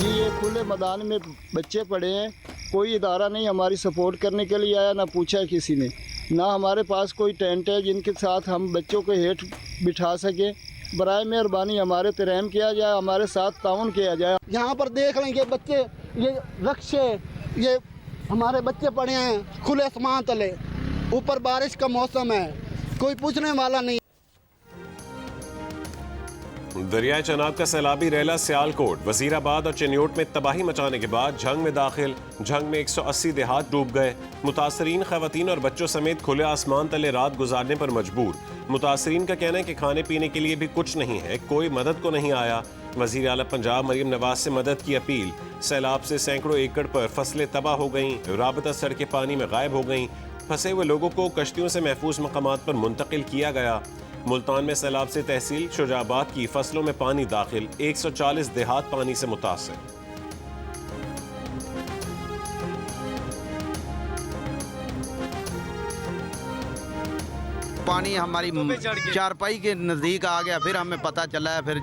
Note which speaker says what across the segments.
Speaker 1: जी ये खुले मैदान में बच्चे पड़े हैं, कोई इदारा नहीं हमारी सपोर्ट करने के लिए आया, ना पूछा है किसी ने, ना हमारे पास कोई टेंट है जिनके साथ हम बच्चों को हेठ बिठा सकें। बराए मेहरबानी हमारे पे रहम किया जाए, हमारे साथ ताउन किया जाए।
Speaker 2: यहाँ पर देख लेंगे बच्चे, ये रक्शे, ये हमारे बच्चे पड़े हैं खुले आसमान तले, ऊपर बारिश का मौसम है, कोई पूछने वाला नहीं।
Speaker 3: दरियाए चनाब का सैलाबी रेला सियालकोट, वजीराबाद और चिन्योट में तबाही मचाने के बाद झंग में दाखिल। झंग में 180 देहात डूब गए। मुतासरीन खवातीन और बच्चों समेत खुले आसमान तले रात गुजारने पर मजबूर। मुतासरीन का कहना है कि खाने पीने के लिए भी कुछ नहीं है, कोई मदद को नहीं आया। वजीर आला पंजाब मरियम नवाज से मदद की अपील। सैलाब से सैकड़ों एकड़ पर फसलें तबाह हो गईं, राबता सड़कें पानी में गायब हो गईं। फंसे हुए लोगों को कश्तियों से महफूज मकामात पर मुंतकिल किया गया। मुल्तान में सैलाब से तहसील शुजाबाद की फसलों में पानी दाखिल, 140 देहात पानी से मुतासर।
Speaker 4: पानी हमारी चारपाई के नज़दीक आ गया, फिर हमें पता चला है, फिर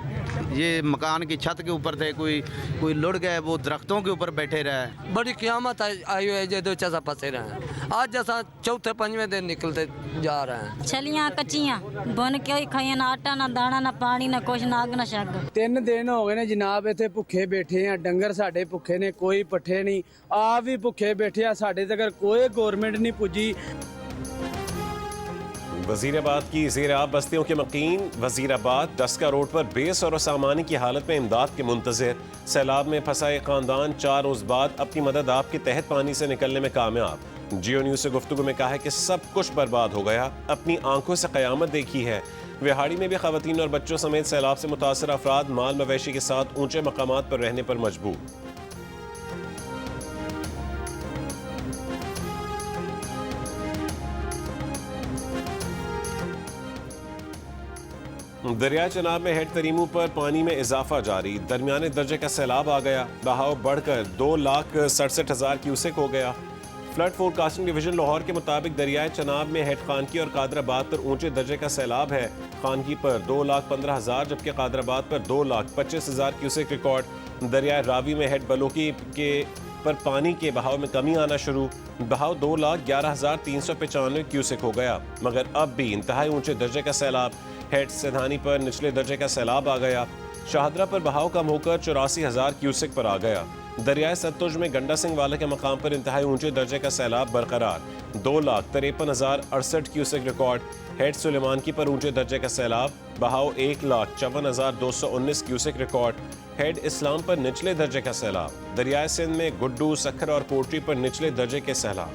Speaker 4: ये मकान की छत के ऊपर थे, कोई लुढ़ गए, वो दरख्तों के ऊपर बैठे रहे।
Speaker 5: बड़ी क़यामत आई है, जो दो चसा फंसे रहे हैं। आज जैसा चौथे पंजवें दिन निकलते जा रहे हैं।
Speaker 6: छलियां कच्चियां बन के ही खाइए, ना आटा ना दाना ना पानी ना कुछ ना अग ना शग।
Speaker 7: 3 दिन हो गए ने जनाब, इतने भुखे बैठे हैं, डंगर साडे भुखे ने, कोई पट्ठे नहीं, आप भी भुखे बैठे हैं, साडे तक कोई गवर्नमेंट नहीं पुजी।
Speaker 3: वजीराबाद की ज़ेर-आब बस्तियों के मकीन। वजीराबाद डस्का रोड पर बेस और सामानी की हालत में इमदाद के मुंतज़िर। सैलाब में फंसा एक ख़ानदान 4 रोज़ बाद अपनी मदद आप के तहत पानी से निकलने में कामयाब। जियो न्यूज़ से गुफ्तगू में कहा है कि सब कुछ बर्बाद हो गया, अपनी आंखों से क़यामत देखी है। विहाड़ी में भी ख़वातीन और बच्चों समेत सैलाब से मुतासर अफराद माल मवेशी के साथ ऊंचे मकामात पर रहने पर मजबूर। दरिया चनाब में हेड तरीमू पर पानी में इजाफा जारी। दरमियाने दर्जे का सैलाब आ गया, बहाव बढ़कर 2,67,000 क्यूसेक हो गया। फ्लड फोरकास्टिंग डिवीजन लाहौर के मुताबिक दरियाए चनाब में हेड खानकी और कादराबाद पर ऊंचे दर्जे का सैलाब है। खानकी पर 2,15,000 जबकि कादराबाद पर 2,25,000 क्यूसेक रिकॉर्ड। दरियाए रावी में हेड बलोकी के पर पानी के बहाव में कमी आना शुरू। बहाव 2,11,395 क्यूसेक हो गया, मगर अब भी इंतहाई ऊंचे दर्जे का सैलाब। हेड सिधानी पर निचले दर्जे का सैलाब आ गया। शाहदरा पर बहाव कम होकर 84,000 क्यूसेक पर आ गया। दरियाए सतलुज में गंडा सिंह वाला के मकाम पर इंतहाई ऊंचे दर्जे का सैलाब बरकरार, 2,53,068 क्यूसेक रिकॉर्ड। हेड सुलेमानकी पर ऊंचे दर्जे का सैलाब, बहाव 1,54,219 क्यूसेक रिकॉर्ड। हेड इस्लाम पर निचले दर्जे का सैलाब। दरियाए सिंध में गुड्डू, सखर और पोट्री पर निचले दर्जे के सैलाब।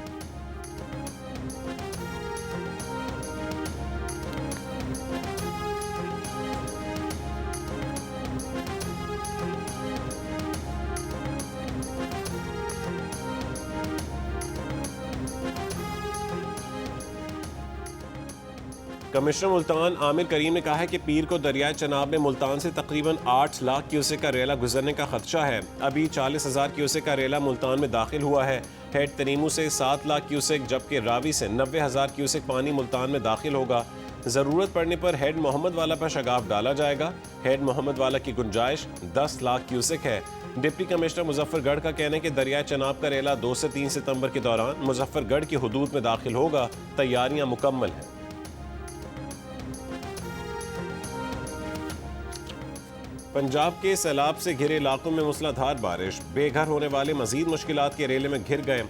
Speaker 3: कमिश्नर मुल्तान आमिर करीम ने कहा है कि पीर को दरियाए चनाब में मुल्तान से तकरीबन 8 लाख क्यूसेक का रेला गुजरने का खदशा है। अभी 40,000 क्यूसेक का रेला मुल्तान में दाखिल हुआ है। हेड तरीमू से 7 लाख क्यूसेक जबकि रावी से 90,000 क्यूसेक पानी मुल्तान में दाखिल होगा। ज़रूरत पड़ने पर हेड मोहम्मद वाला पर शगाफ डाला जाएगा। हेड मोहम्मद वाला की गुंजाइश 10 लाख क्यूसेक है। डिप्टी कमिश्नर मुजफ्फरगढ़ का कहना है कि दरियाए चनाब का रेला 2 से 3 सितंबर के दौरान मुजफ्फरगढ़ की हुदूद में दाखिल होगा। तैयारियां मुकम्मल हैं। पंजाब के सैलाब से घिरे इलाकों में मूसलाधार बारिश, बेघर होने वाले मजीद मुश्किलात के रेले में घिर गए।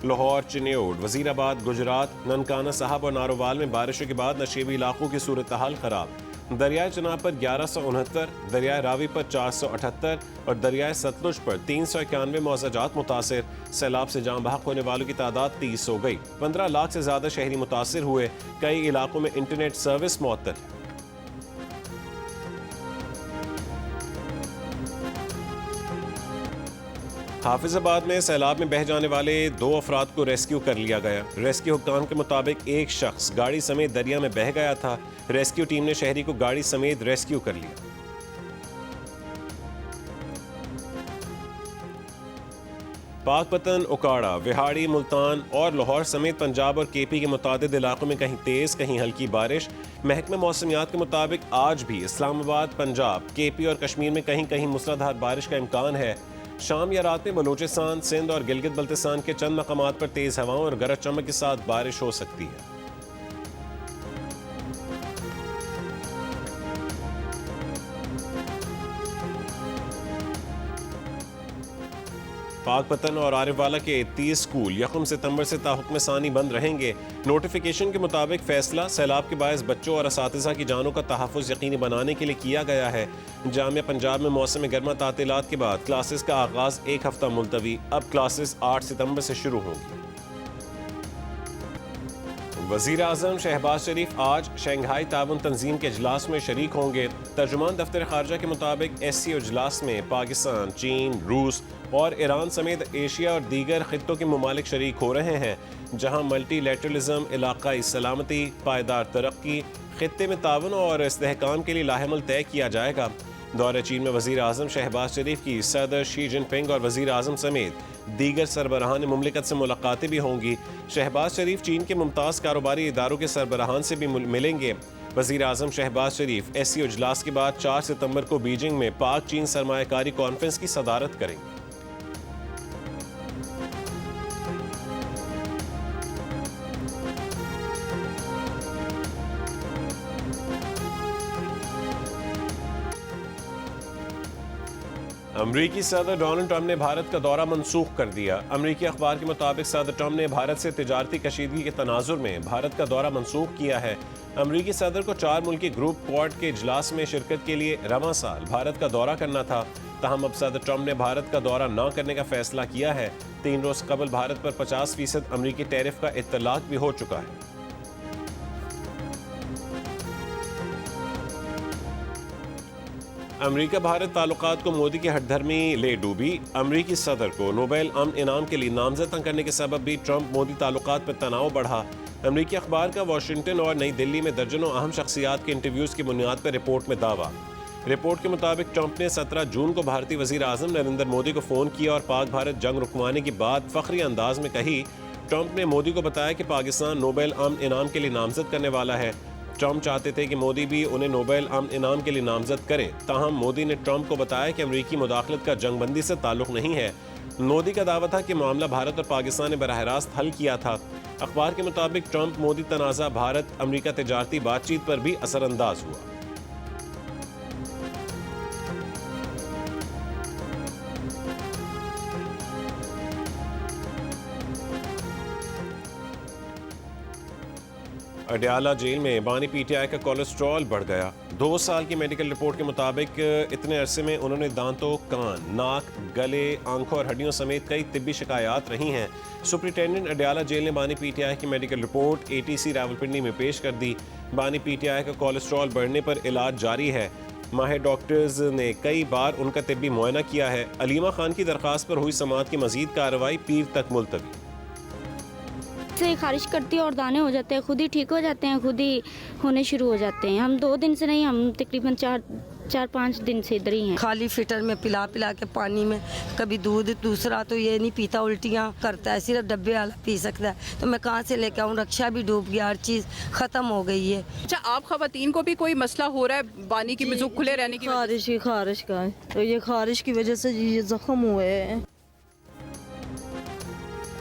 Speaker 3: लाहौर, चिन्योट, वजीराबाद, गुजरात, ननकाना साहब और नारोवाल में बारिशों के बाद नशेबी इलाकों की सूरत हाल खराब। दरियाए चनाब पर 1169, दरियाए रावी पर 478 और दरियाए सतलुज पर 391 मौजाजात मुतासिर। सैलाब से जान बहक होने वालों की तादाद 30 हो गई। 15 लाख से ज्यादा शहरी मुतासिर हुए। कई इलाकों में इंटरनेट सर्विस मुअत्तल है। हाफिजाबाद में सैलाब में बह जाने वाले 2 अफराद को रेस्क्यू कर लिया गया। रेस्क्यू हुक्काम के मुताबिक एक शख्स गाड़ी समेत दरिया में बह गया था। रेस्क्यू टीम ने शहरी को गाड़ी समेत रेस्क्यू कर लिया। पाकपतन, उकाड़ा, विहाड़ी, मुल्तान और लाहौर समेत पंजाब और केपी के मुतादिद इलाकों में कहीं तेज कहीं हल्की बारिश। महकमा मौसमियात के मुताबिक आज भी इस्लामाबाद, पंजाब, केपी और कश्मीर में कहीं कहीं मूसलाधार बारिश का इम्कान है। शाम या रात में बलूचिस्तान, सिंध और गिलगित बल्तिस्तान के चंद मकामात पर तेज हवाओं और गरज चमक के साथ बारिश हो सकती है। पाकपतन और आरिफवाला के 30 स्कूल यकम सितंबर से ताहुक्म सानी बंद रहेंगे। नोटिफिकेशन के मुताबिक फैसला सैलाब के बायस बच्चों और असातिज़ा की जानों का तहफ़्फ़ुज़ यकीनी बनाने के लिए किया गया है। जामिया पंजाब में मौसम गर्मा तातीलात के बाद क्लासेस का आगाज़ एक हफ्ता मुलतवी। अब क्लासेस 8 सितंबर से शुरू होंगी। वज़ीर आज़म शहबाज शरीफ आज शंघाई ताउन तंजीम के इजलास में शरीक होंगे। तर्जुमान दफ्तर खारजा के मुताबिक SCO इजलास में पाकिस्तान, चीन, रूस और ईरान समेत एशिया और दीगर खित्तों के ममालिक शरीक हो रहे हैं, जहाँ मल्टीलैटरलिज्म, इलाकाई सलामती, पायदार तरक्की, खित्ते में ताउन और इस्तेहकाम के लिए लाहेमल तय किया जाएगा। दौरे चीन में वज़ीर आज़म शहबाज शरीफ की सदर शी जिनपिंग और वज़ीर आज़म समेत दीगर सरबराहान मुमलिकत से मुलाकातें भी होंगी। शहबाज शरीफ चीन के मुमताज़ कारोबारी इदारों के सरबराहान से भी मिलेंगे। वज़ीर आज़म शहबाज शरीफ SCO इजलास के बाद 4 सितंबर को बीजिंग में पाक चीन सरमायाकारी कॉन्फ्रेंस की सदारत करेंगे। अमरीकी सदर डोनाल्ड ट्रंप ने भारत का दौरा मनसूख कर दिया। अमरीकी अखबार के मुताबिक सदर ट्रंप ने भारत से तिजारती कशीदगी के तनाजुर में भारत का दौरा मनसूख किया है। अमरीकी सदर को 4 मुल्की ग्रुप क्वाड के इजलास में शिरकत के लिए रवां साल भारत का दौरा करना था। ताहम अब सदर ट्रंप ने भारत का दौरा न करने का फैसला किया है। 3 रोज कबल भारत पर 50% अमरीकी टैरिफ का इत्तलाक भी हो चुका है। अमरीका भारत ताल्लुकात को मोदी की हठधर्मी ले डूबी। अमरीकी सदर को नोबेल अमन इनाम के लिए नामजद करने के सबब भी ट्रंप मोदी ताल्लुकात पर तनाव बढ़ा। अमरीकी अखबार का वाशिंगटन और नई दिल्ली में दर्जनों अहम शख्सियात के इंटरव्यूज़ की बुनियाद पर रिपोर्ट में दावा। रिपोर्ट के मुताबिक ट्रंप ने 17 जून को भारतीय वज़ीर आज़म नरेंद्र मोदी को फ़ोन किया और पाक भारत जंग रुकवाने की बात फ़ख्री अंदाज में कही। ट्रंप ने मोदी को बताया कि पाकिस्तान नोबेल अमन इनाम के लिए नामजद करने वाला है। ट्रंप चाहते थे कि मोदी भी उन्हें नोबेल अमन इनाम के लिए नामजद करें। ताहम मोदी ने ट्रंप को बताया कि अमरीकी मुदाखलत का जंगबंदी से ताल्लुक नहीं है। मोदी का दावा था कि मामला भारत और पाकिस्तान ने बराह रास्त हल किया था। अखबार के मुताबिक ट्रंप मोदी तनाज़ा भारत अमरीका तिजारती बातचीत पर भी असरअंदाज हुआ। अडयाला जेल में बानी PTI का कोलेस्ट्रॉल बढ़ गया। 2 साल की मेडिकल रिपोर्ट के मुताबिक इतने अरसे में उन्होंने दांतों, कान, नाक, गले, आंखों और हड्डियों समेत कई तिब्बी शिकायत रही हैं। सुपरिटेंडेंट अडयाला जेल ने बानी PTI की मेडिकल रिपोर्ट ATC रावलपिंडी में पेश कर दी। बानी PTI का कोलेस्ट्रॉल बढ़ने पर इलाज जारी है। माहिर डॉक्टर्स ने कई बार उनका तिब्बी मुआयना किया है। अलीमा खान की दरख्वास्त पर हुई समाअत की मजीद कार्रवाई पीर तक मुलतवी।
Speaker 8: से खारिश करती है और दाने हो जाते हैं, खुद ही ठीक हो जाते हैं, खुद ही होने शुरू हो जाते हैं। हम 2 दिन से नहीं, हम तकरीबन 4-5 दिन से इधर ही हैं।
Speaker 9: खाली फिटर में पिला के पानी में कभी दूध, दूसरा तो ये नहीं पीता, उल्टियाँ करता है, सिर्फ डब्बे वाला पी सकता है। तो मैं कहाँ से लेके आऊँ, रक्षा भी डूब गया, हर चीज़ ख़त्म हो गई है।
Speaker 10: अच्छा, आप खवातीन को भी कोई मसला हो रहा है बानी की मिजुक खुले रहने की?
Speaker 9: खारिश का, तो ये खारिश की वजह से ये जख्म हुए हैं।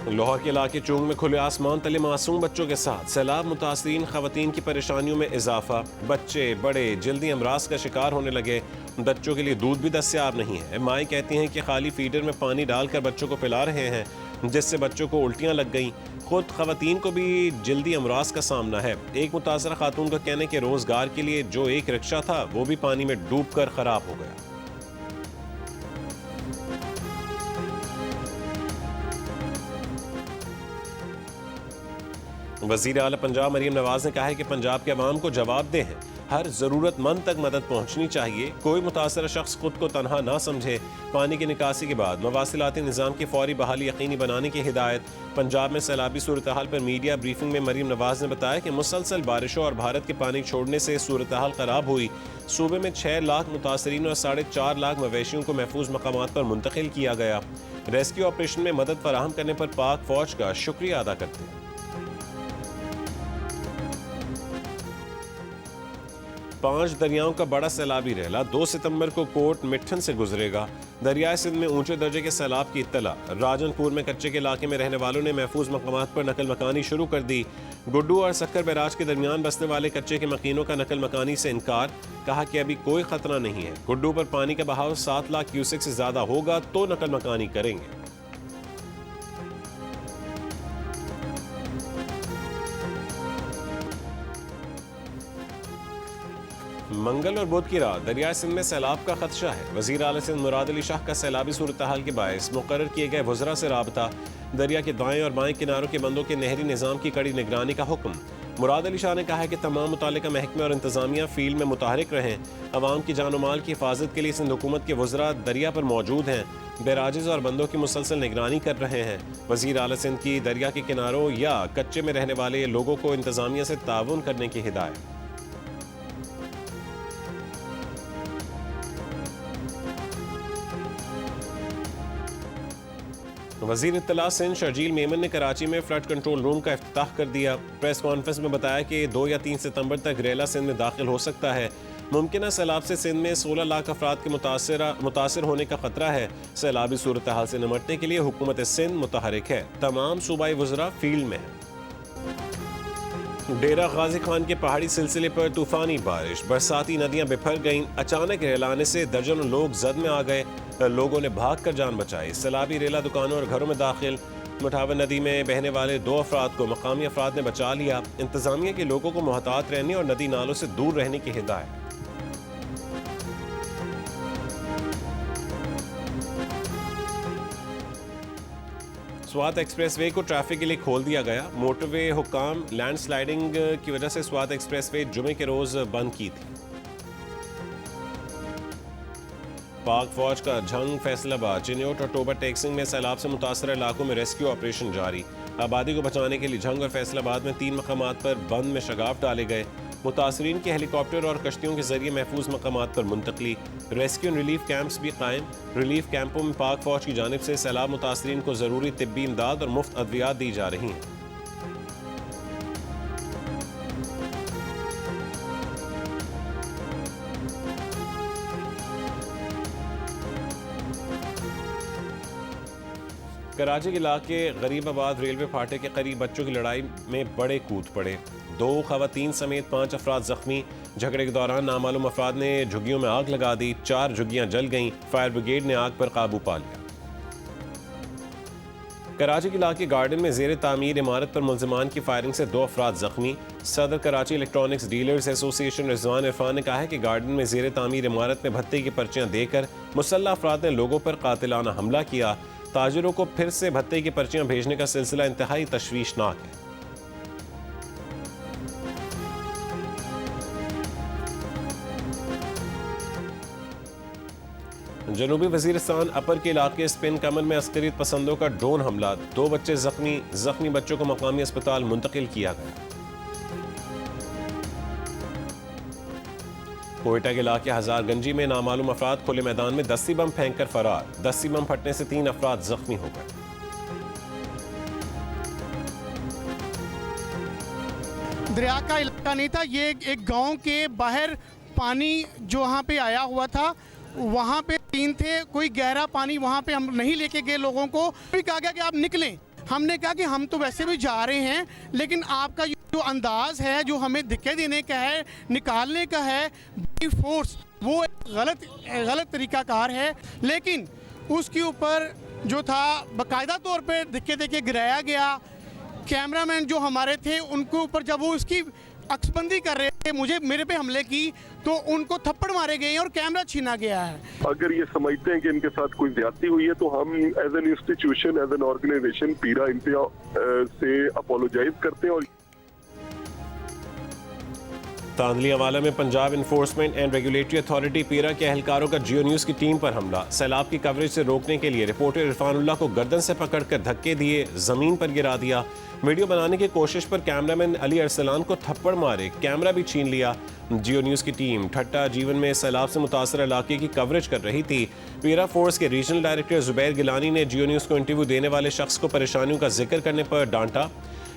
Speaker 3: लाहौर के इलाके चुंग में खुले आसमान तले मासूम बच्चों के साथ सैलाब मुतासरीन खवातीन की परेशानियों में इजाफा। बच्चे बड़े जल्दी अमराज का शिकार होने लगे। बच्चों के लिए दूध भी दस्तयाब नहीं है। माएँ कहती हैं कि खाली फीडर में पानी डालकर बच्चों को पिला रहे हैं, जिससे बच्चों को उल्टियाँ लग गईं। खुद खवातीन को भी जल्दी अमराज का सामना है। एक मुतासरा खातून का कहने के रोज़गार के लिए जो एक रिक्शा था वो भी पानी में डूब कर ख़राब हो गया। वज़ीर आला पंजाब मरीम नवाज ने कहा है कि पंजाब के अवाम को जवाबदेह हैं, हर ज़रूरतमंद तक मदद पहुँचनी चाहिए। कोई मुतासरा शख्स खुद को तनहा ना समझे। पानी की निकासी के बाद मवासिलाती निज़ाम की फौरी बहाली यकीनी बनाने की हिदायत। पंजाब में सैलाबी सूरत हाल पर मीडिया ब्रीफिंग में मरीम नवाज ने बताया कि मुसलसल बारिशों और भारत के पानी छोड़ने से सूरत हाल ख़राब हुई। सूबे में 6 लाख मुतासरीन और 4.5 लाख मवेशियों को महफूज मकामात पर मुंतकिल किया गया। रेस्क्यू ऑपरेशन में मदद फराहम करने पर पाक फ़ौज का शुक्रिया अदा करते हैं। 5 दरियाओं का बड़ा सैलाबी रैला 2 सितंबर को कोट मिट्ठन से गुजरेगा। दरियाए सिंध में ऊंचे दर्जे के सैलाब की इत्तला। राजनपुर में कच्चे के इलाके में रहने वालों ने महफूज मकामात पर नकल मकानी शुरू कर दी। गुड्डू और सक्कर बैराज के दरमियान बसने वाले कच्चे के मकीनों का नकल मकानी से इनकार। कहा कि अभी कोई खतरा नहीं है। गुड्डू पर पानी का बहाव 7 लाख क्यूसेक से ज्यादा होगा तो नकल मकानी करेंगे। मंगल और बुध की रात दरियाए सिंध में सैलाब का खदशा है। वजीर आला सिंध मुराद अली शाह का सैलाबी सूरत हाल के बायस मुकर्रर किए गए वज़रा से राबता। दरिया के दाएं और बाएं किनारों के बंदों के नहरी निज़ाम की कड़ी निगरानी का हुक्म। मुराद अली शाह ने कहा है कि तमाम मुतालिका महकमे और इंतजामिया फील्ड में मुतहरिक रहें। अवाम की जान माल की हिफाजत के लिए सिंध हुकूमत के वज़रा दरिया पर मौजूद हैं। बैराजेज और बंदों की मुसलसल निगरानी कर रहे हैं। वज़ीर आला सिंध की दरिया के किनारों या कच्चे में रहने वाले लोगों को इंतजामिया से ताउन करने की हिदायत। वज़ीर इत्तला सिंध शर्जील मेमन ने कराची में फ्लड कंट्रोल रूम का इफ्तिताह कर दिया। प्रेस कॉन्फ्रेंस में बताया कि 2 या 3 सितंबर तक रेला सिंध में दाखिल हो सकता है। मुमकिन सैलाब से सिंध में 16 लाख अफराद के मुतासर होने का खतरा है। सैलाबी सूरत हाल से निमटने के लिए हुकूमत सिंध मुतहरिक है। तमाम सूबाई वज़रा फील्ड में हैं। डेरा गाजी खान के पहाड़ी सिलसिले पर तूफानी बारिश, बरसाती नदियां बिफर गईं। अचानक रेलाने से दर्जनों लोग जद में आ गए। लोगों ने भागकर जान बचाई। सैलाबी रेला दुकानों और घरों में दाखिल। मुठावन नदी में बहने वाले 2 अफराद को मकामी अफराद ने बचा लिया। इंतजामिया के लोगों को मोहतात रहने और नदी नालों से दूर रहने की हिदायत। स्वात एक्सप्रेसवे को ट्रैफिक के लिए खोल दिया गया। मोटरवे हुकाम लैंडस्लाइडिंग की वजह से स्वात एक्सप्रेसवे जुमे के रोज बंद की थी। पाक फौज का झंग फैसलाबाद, चिन्योट और टोबर टेक्सिंग में सैलाब से मुतासर इलाकों में रेस्क्यू ऑपरेशन जारी। आबादी को बचाने के लिए झंग और फैसलाबाद में 3 मकामात पर बंद में शगाफ डाले गए। मुतासरीन के हेलीकॉप्टर और कश्तियों के जरिए महफूज मकामात पर मुंतकली। रेस्क्यू एंड रिलीफ कैंप्स भी कायम। रिलीफ कैंपों में पाक फौज की जानिब से सैलाब मुतासरीन को ज़रूरी तिब्बी इमदाद और मुफ्त अद्वियात दी जा रही हैं। कराची के इलाके गरीबाबाद रेलवे फाटे के करीब बच्चों की लड़ाई में बड़े कूद पड़े। 2 खवातीन समेत 5 अफराद जख्मी। झगड़े के दौरान नामालूम अफराद ने झुग्गियों में आग लगा दी। 4 झुग्गियां जल गईं। फायर ब्रिगेड ने आग पर काबू पा लिया। कराची के इलाके गार्डन में जेर तामीर इमारत पर मुलजिमान की फायरिंग से 2 अफराद जख्मी। सदर Karachi electronics dealers association Rizwan Irfan ने कहा है कि गार्डन में जेर तामीर इमारत में भत्ते की पर्चियां देकर मुसल्लह अफराद ने लोगों पर कातिलाना हमला किया। ताजिरों को फिर से भत्ते की पर्चियां भेजने का सिलसिला इंतहाई तशवीशनाक है। जनूबी वजीरिस्तान अपर के इलाके स्पिन कमर में अस्करियत पसंदों का ड्रोन हमला। 2 बच्चे जख्मी बच्चों को मकामी अस्पताल मुंतकिल किया गया। कोयटा के इलाके हजारगंजी में नामालूम अफराद खुले मैदान में दस्ती बम फेंककर फरार। दस्ती बम फटने से 3 अफराद जख्मी हो गए।
Speaker 11: दरिया का इलाका नहीं था, ये एक गांव के बाहर पानी जो वहाँ पे आया हुआ था, वहाँ पे 3 थे। कोई गहरा पानी वहाँ पे हम नहीं लेके गए लोगों को। भी कहा गया कि आप निकलें। हमने कहा कि हम तो वैसे भी जा रहे हैं, लेकिन आपका जो अंदाज है, जो हमें धक्के देने का है, निकालने का है फोर्स, वो गलत तरीकाकार है। लेकिन उसके ऊपर जो था बाकायदा तौर पे धक्के देके गिराया गया। कैमरामैन जो हमारे थे उनके ऊपर जब वो इसकी अक्सबंदी कर रहे थे, मेरे पे हमले की, तो उनको थप्पड़ मारे गए और कैमरा छीना गया है।
Speaker 12: अगर ये समझते हैं कि इनके साथ कोई ज्यादती हुई है तो हम as an institution, as an organisation पीरा इंतहा से अपोलोजाइज करते हैं। और
Speaker 3: तांदली हवाला में Punjab enforcement and regulatory authority पीरा के एहलकारों का जियो न्यूज़ की टीम पर हमला। सैलाब की कवरेज से रोकने के लिए रिपोर्टर इरफानुल्लाह को गर्दन से पकड़कर धक्के दिए, जमीन पर गिरा दिया। वीडियो बनाने की कोशिश पर कैमरामैन अली अरसलान को थप्पड़ मारे, कैमरा भी छीन लिया। जियो न्यूज़ की टीम ठट्टा जीवन में सैलाब से मुतासर इलाके की कवरेज कर रही थी। पीरा फोर्स के रीजनल डायरेक्टर जुबैर गिलानी ने जियो न्यूज़ को इंटरव्यू देने वाले शख्स को परेशानियों का जिक्र करने पर डांटा।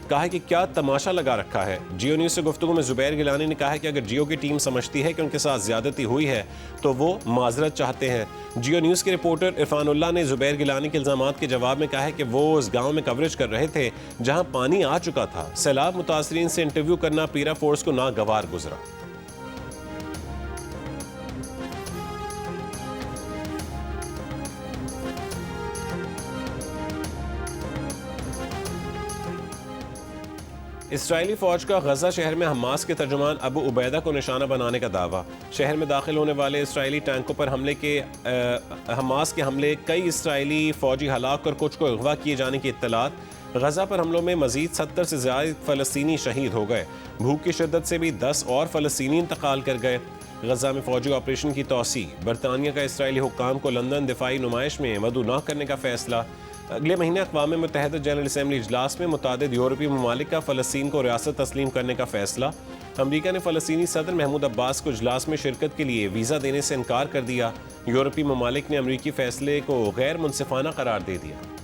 Speaker 3: कहा है कि क्या तमाशा लगा रखा है। जियो न्यूज़ से गुफ्तगू में जुबैर गिलानी ने कहा है कि अगर जियो की टीम समझती है कि उनके साथ ज्यादती हुई है तो वो माजरत चाहते हैं। जियो न्यूज़ के रिपोर्टर इरफानुल्लाह ने जुबैर गिलानी के इल्जामात के जवाब में कहा है कि वो उस गाँव में कवरेज कर रहे थे जहाँ पानी आ चुका था। सैलाब मुतासरीन से इंटरव्यू करना पीरा फोर्स को नागवार गुजरा। इसराइली फौज का गजा शहर में हमास के तर्जुमान अबू उबैदा को निशाना बनाने का दावा। शहर में दाखिल होने वाले इसराइली टैंकों पर हमले के हमास के हमले, कई इसराइली फौजी हलाक और कुछ को अगवा किए जाने की इत्तलात। गजा पर हमलों में मजीद 70 से ज़्यादा फ़लस्तीनी शहीद हो गए। भूख की शिद्दत से भी 10 और फ़लस्तीनी इंतकाल कर गए। गजा में फौजी ऑपरेशन की तौसी। बरतानिया का इसराइली हुक्काम को लंदन दिफाई नुमाइश में मदऊ न करने का फैसला। अगले महीने अक़वाम मुत्तहिदा जनरल असम्बली इजलास में मुतादिद यूरोपीय ममालिक का फ़लस्तीन को रियासत तस्लीम करने का फैसला। अमरीका ने फ़लस्तीनी सदर महमूद अब्बास को इजलास में शिरकत के लिए वीज़ा देने से इनकार कर दिया। यूरोपीय ममालिक ने अमरीकी फ़ैसले को गैर मुनसिफाना करार दे दिया।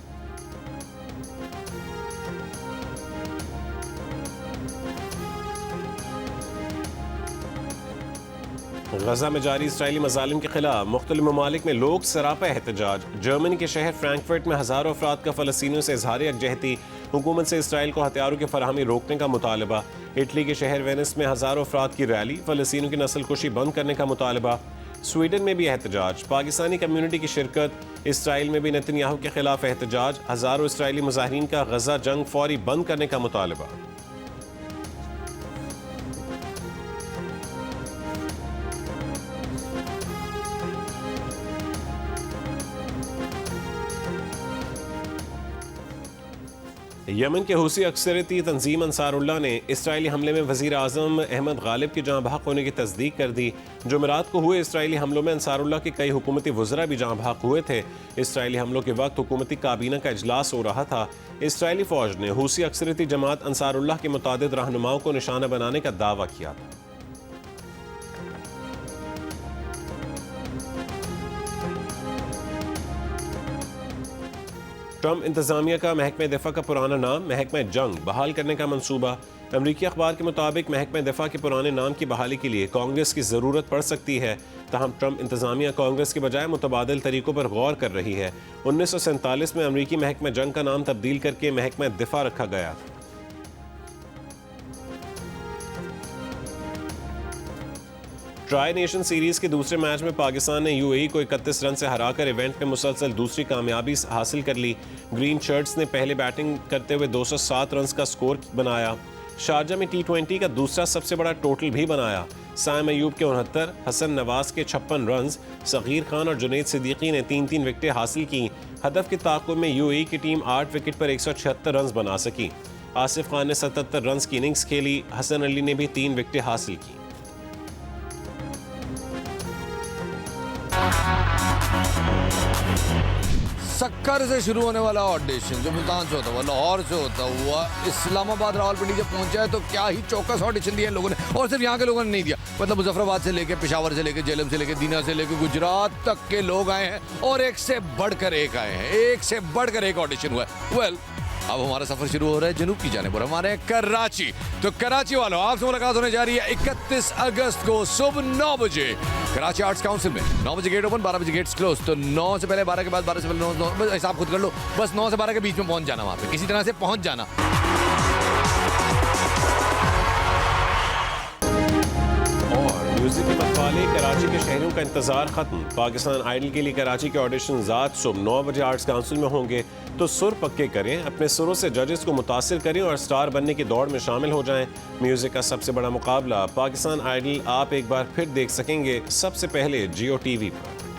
Speaker 3: गजा में जारी इसराइली मजालिम के खिलाफ मुख्तलिफ ममालिक में लोग सरापा एहतजाज। जर्मनी के शहर फ्रैंकफर्ट में हज़ारों अफराद का फ़लस्तीनियों से इजहार यकजहती। हुकूमत से इसराइल को हथियारों की फराहमी रोकने का मुतालबा। इटली के शहर वेनिस में हज़ारों अफराद की रैली। फ़लस्तीनियों की नस्लकुशी बंद करने का मुतालबा। स्वीडन में भी एहतजाज। पाकिस्तानी कम्यूनिटी की शिरकत। इसराइल में भी नेतन्याहू के खिलाफ एहतजाज। हज़ारों इसराइली मुजाहिरीन का गजा जंग फौरी बंद करने का मुतालबा। यमन के हूसी अक्सरती तंजीम अंसारुल्लाह ने इसराइली हमले में वज़ीर आज़म अहमद गालिब के जहाँ बहक होने की तस्दीक कर दी। जुमेरात को हुए इसराइली हमलों में अंसारुल्लाह के कई हुकूमती वज़रा भी जहाँ बहक हुए थे। इसराइली हमलों के वक्त हुकूमती काबीना का इजलास हो रहा था। इसराइली फ़ौज ने हूसी अक्सरती जमात अंसारुल्लाह के मुतादिद रहनुमाओं को निशाना बनाने का दावा किया था। ट्रम्प इंतजामिया का महकमे दिफा का पुराना नाम महकमा जंग बहाल करने का मंसूबा। अमरीकी अखबार के मुताबिक महकमा दिफा के पुराने नाम की बहाली के लिए कांग्रेस की ज़रूरत पड़ सकती है। ताहम ट्रम्प इंतजामिया कांग्रेस के बजाय मुतबादिल तरीकों पर गौर कर रही है। 1947 में अमरीकी महकमा जंग का नाम तब्दील करके महकमा दिफा रखा गया था। ट्राई नेशन सीरीज के दूसरे मैच में पाकिस्तान ने यूएई को 31 रन से हराकर इवेंट में मुसलसल दूसरी कामयाबी हासिल कर ली। ग्रीन शर्ट्स ने पहले बैटिंग करते हुए 207 रन का स्कोर बनाया। शारजा में T20 का दूसरा सबसे बड़ा टोटल भी बनाया। साइम अयूब के 69, हसन नवाज के 56 रन, सगीर खान और जुनैद सिद्दीकी ने 3-3 विकेटें हासिल की। हदफ के ताक़ुब में यूएई की टीम 8 विकेट पर 176 रन बना सकी। आसिफ खान ने 77 रन की इनिंग्स खेली। हसन अली ने भी 3 विकेटें हासिल की।
Speaker 13: सक्कर से शुरू होने वाला ऑडिशन जो मुल्तान से होता हुआ, लाहौर से होता हुआ इस्लामाबाद, रावलपिंडी जब पहुंचा है तो क्या ही चौकस ऑडिशन दिया लोगों ने। और सिर्फ यहाँ के लोगों ने नहीं दिया, मतलब मुजफ्फराबाद से लेके, पेशावर से लेके, जेलम से लेके, दीना से लेके गुजरात तक के लोग आए हैं और एक से बढ़कर एक आए हैं। एक से बढ़कर एक ऑडिशन हुआ है। वेल, अब हमारा सफर शुरू हो रहा है जनूब की जानिब और हमारे कराची। तो कराची वालों, आपसे मुलाकात होने जा रही है 31 अगस्त को सुबह 9 बजे कराची आर्ट्स काउंसिल में। 9 बजे गेट ओपन, 12 बजे गेट्स क्लोज। तो 9 से पहले, 12 के बाद, 12 से पहले 9, हिसाब खुद कर लो। बस 9 से 12 के बीच में पहुंच जाना, वहां पे किसी तरह से पहुंच जाना।
Speaker 3: म्यूजिक के मतवाले कराची के शहरियों का इंतजार खत्म। पाकिस्तान आइडल के लिए कराची के ऑडिशन आज सुबह 9 बजे आर्ट्स काउंसिल में होंगे। तो सुर पक्के करें, अपने सुरों से जजेस को मुतासिर करें और स्टार बनने की दौड़ में शामिल हो जाएं। म्यूजिक का सबसे बड़ा मुकाबला पाकिस्तान आइडल आप एक बार फिर देख सकेंगे सबसे पहले जियो टीवी पर।